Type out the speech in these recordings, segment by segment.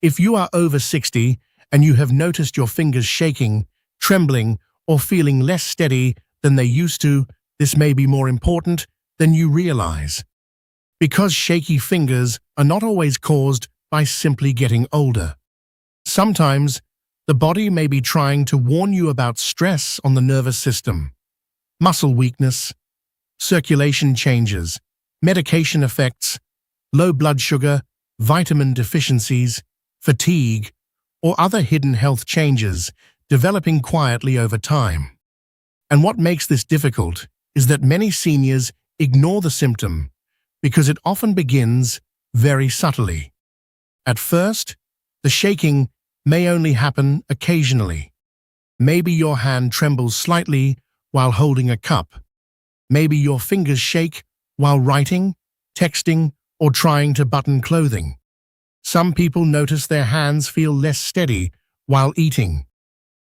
If you are over 60 and you have noticed your fingers shaking, trembling, or feeling less steady than they used to, this may be more important than you realize. Because shaky fingers are not always caused by simply getting older. Sometimes, the body may be trying to warn you about stress on the nervous system, muscle weakness, circulation changes, medication effects, low blood sugar, vitamin deficiencies, fatigue, or other hidden health changes developing quietly over time. And what makes this difficult is that many seniors ignore the symptom because it often begins very subtly. At first, the shaking may only happen occasionally. Maybe your hand trembles slightly while holding a cup. Maybe your fingers shake while writing, texting, or trying to button clothing. Some people notice their hands feel less steady while eating.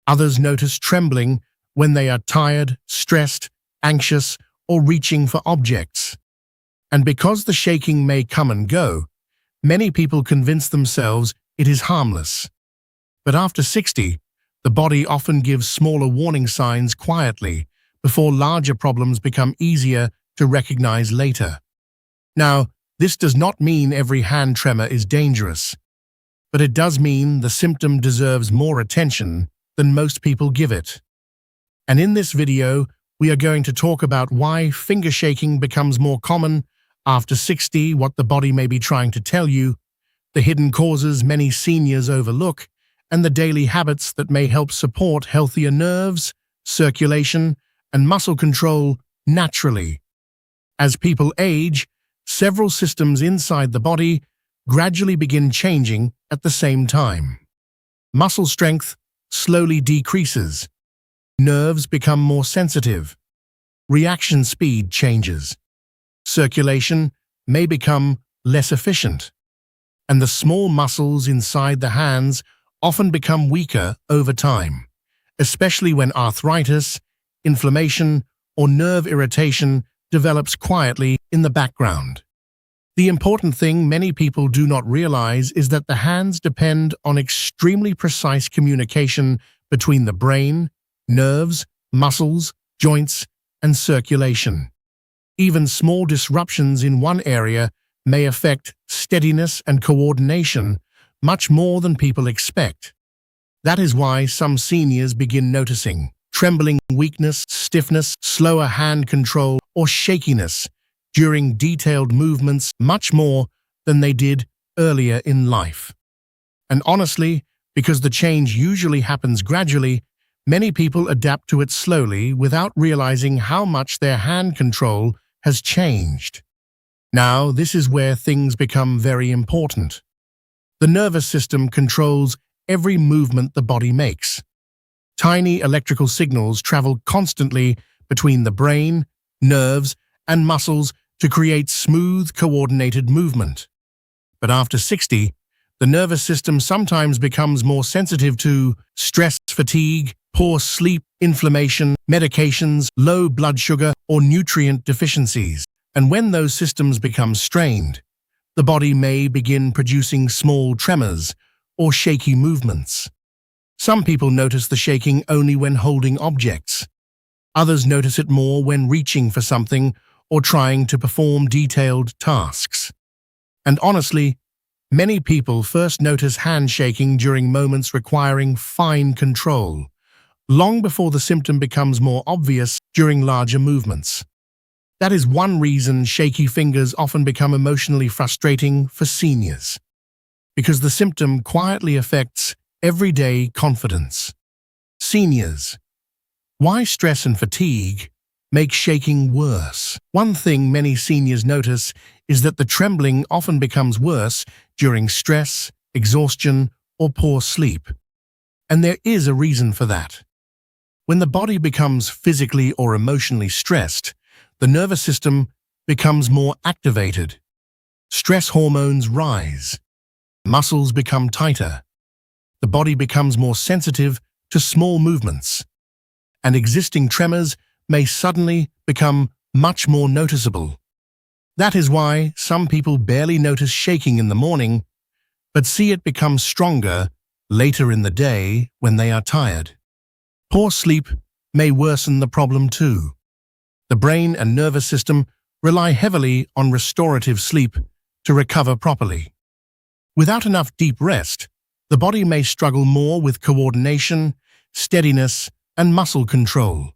Others notice trembling when they are tired, stressed, anxious, or reaching for objects. And because the shaking may come and go, many people convince themselves it is harmless. But after 60, the body often gives smaller warning signs quietly before larger problems become easier to recognize later. Now, this does not mean every hand tremor is dangerous, but it does mean the symptom deserves more attention than most people give it. And in this video, we are going to talk about why finger shaking becomes more common after 60, what the body may be trying to tell you, the hidden causes many seniors overlook, and the daily habits that may help support healthier nerves, circulation, and muscle control naturally. As people age, several systems inside the body gradually begin changing at the same time. Muscle strength slowly decreases. Nerves become more sensitive. Reaction speed changes. Circulation may become less efficient. And the small muscles inside the hands often become weaker over time, especially when arthritis, inflammation, or nerve irritation develops quietly in the background. The important thing many people do not realize is that the hands depend on extremely precise communication between the brain, nerves, muscles, joints, and circulation. Even small disruptions in one area may affect steadiness and coordination much more than people expect. That is why some seniors begin noticing trembling, weakness, stiffness, slower hand control, or shakiness during detailed movements much more than they did earlier in life. And honestly, because the change usually happens gradually, many people adapt to it slowly without realizing how much their hand control has changed. Now, this is where things become very important. The nervous system controls every movement the body makes. Tiny electrical signals travel constantly between the brain, nerves, and muscles to create smooth, coordinated movement. But after 60, the nervous system sometimes becomes more sensitive to stress, fatigue, poor sleep, inflammation, medications, low blood sugar, or nutrient deficiencies. And when those systems become strained, the body may begin producing small tremors or shaky movements. Some people notice the shaking only when holding objects. Others notice it more when reaching for something or trying to perform detailed tasks. And honestly, many people first notice hand shaking during moments requiring fine control, long before the symptom becomes more obvious during larger movements. That is one reason shaky fingers often become emotionally frustrating for seniors, because the symptom quietly affects everyday confidence. Seniors, why stress and fatigue make shaking worse? One thing many seniors notice is that the trembling often becomes worse during stress, exhaustion, or poor sleep. And there is a reason for that. When the body becomes physically or emotionally stressed, the nervous system becomes more activated. Stress hormones rise. Muscles become tighter. The body becomes more sensitive to small movements. And existing tremors may suddenly become much more noticeable. That is why some people barely notice shaking in the morning, but see it become stronger later in the day when they are tired. Poor sleep may worsen the problem too. The brain and nervous system rely heavily on restorative sleep to recover properly. Without enough deep rest, the body may struggle more with coordination, steadiness, and muscle control.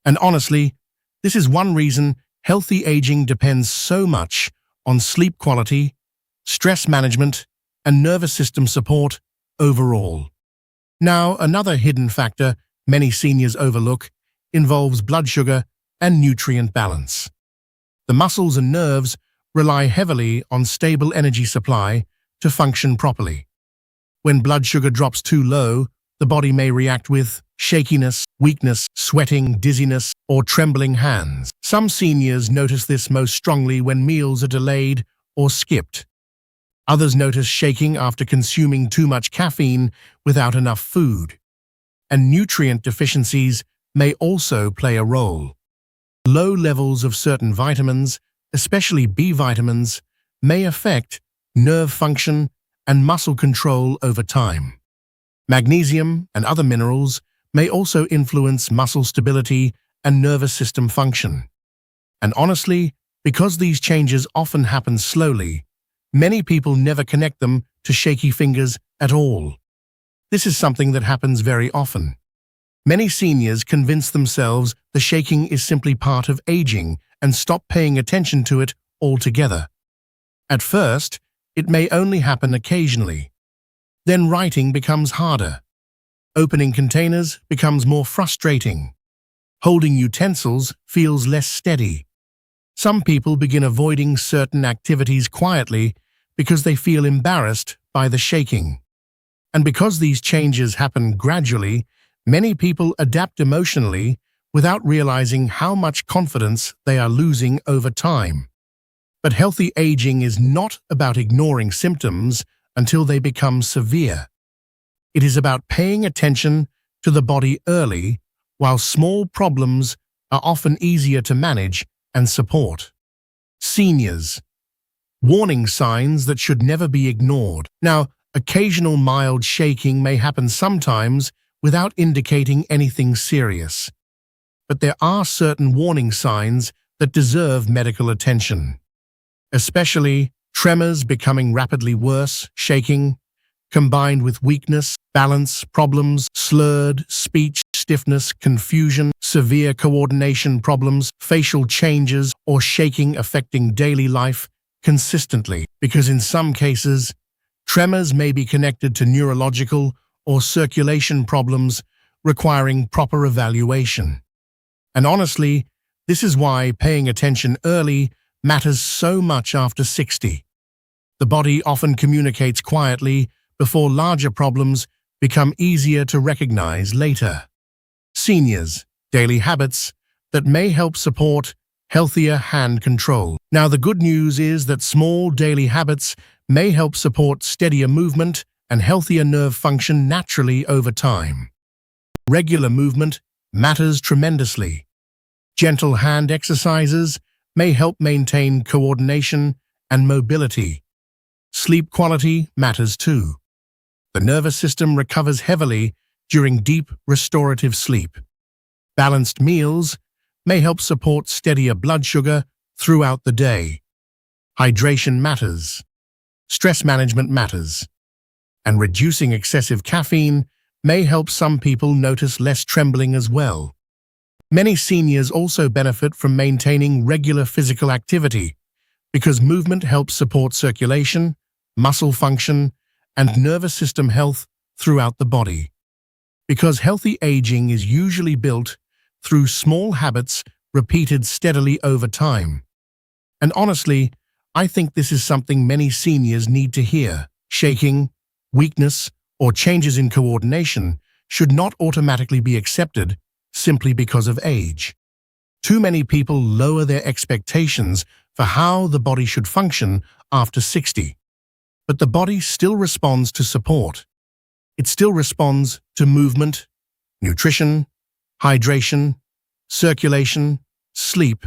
And honestly, this is one reason healthy aging depends so much on sleep quality, stress management, and nervous system support overall. Now, another hidden factor many seniors overlook involves blood sugar and nutrient balance. The muscles and nerves rely heavily on stable energy supply to function properly. When blood sugar drops too low, the body may react with shakiness, weakness, sweating, dizziness, or trembling hands. Some seniors notice this most strongly when meals are delayed or skipped. Others notice shaking after consuming too much caffeine without enough food. And nutrient deficiencies may also play a role. Low levels of certain vitamins, especially B vitamins, may affect nerve function and muscle control over time. Magnesium and other minerals may also influence muscle stability and nervous system function. And honestly, because these changes often happen slowly, many people never connect them to shaky fingers at all. This is something that happens very often. Many seniors convince themselves the shaking is simply part of aging and stop paying attention to it altogether. At first, it may only happen occasionally. Then writing becomes harder. Opening containers becomes more frustrating. Holding utensils feels less steady. Some people begin avoiding certain activities quietly because they feel embarrassed by the shaking. And because these changes happen gradually, many people adapt emotionally without realizing how much confidence they are losing over time. But healthy aging is not about ignoring symptoms until they become severe. It is about paying attention to the body early, while small problems are often easier to manage and support. Seniors. Warning signs that should never be ignored. Now, occasional mild shaking may happen sometimes without indicating anything serious. But there are certain warning signs that deserve medical attention. Especially tremors becoming rapidly worse, shaking, combined with weakness, balance problems, slurred speech, stiffness, confusion, severe coordination problems, facial changes, or shaking affecting daily life consistently. Because in some cases, tremors may be connected to neurological or circulation problems requiring proper evaluation. And honestly, this is why paying attention early matters so much after 60. The body often communicates quietly before larger problems become easier to recognize later. Seniors, daily habits that may help support healthier hand control. Now, the good news is that small daily habits may help support steadier movement and healthier nerve function naturally over time. Regular movement matters tremendously. Gentle hand exercises may help maintain coordination and mobility. Sleep quality matters too. The nervous system recovers heavily during deep restorative sleep. Balanced meals may help support steadier blood sugar throughout the day. Hydration matters. Stress management matters. And reducing excessive caffeine may help some people notice less trembling as well. Many seniors also benefit from maintaining regular physical activity because movement helps support circulation, muscle function, and nervous system health throughout the body. Because healthy aging is usually built through small habits repeated steadily over time. And honestly, I think this is something many seniors need to hear. Shaking, weakness, or changes in coordination should not automatically be accepted simply because of age. Too many people lower their expectations for how the body should function after 60. But the body still responds to support. It still responds to movement, nutrition, hydration, circulation, sleep,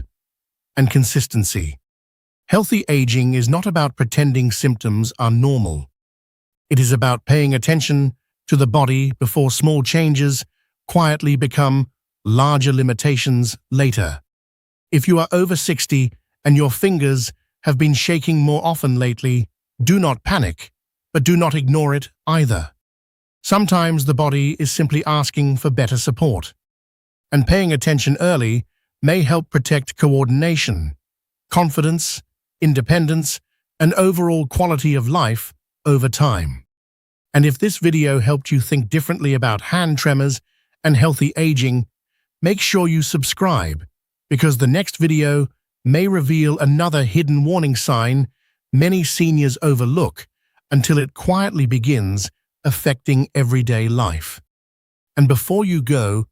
and consistency. Healthy aging is not about pretending symptoms are normal. It is about paying attention to the body before small changes quietly become larger limitations later. If you are over 60 and your fingers have been shaking more often lately, do not panic, but do not ignore it either. Sometimes the body is simply asking for better support, and paying attention early may help protect coordination, confidence, independence, and overall quality of life over time. And if this video helped you think differently about hand tremors and healthy aging, make sure you subscribe, because the next video may reveal another hidden warning sign many seniors overlook until it quietly begins affecting everyday life. And before you go,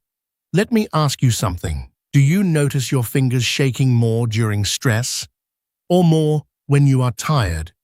let me ask you something. Do you notice your fingers shaking more during stress, or more when you are tired?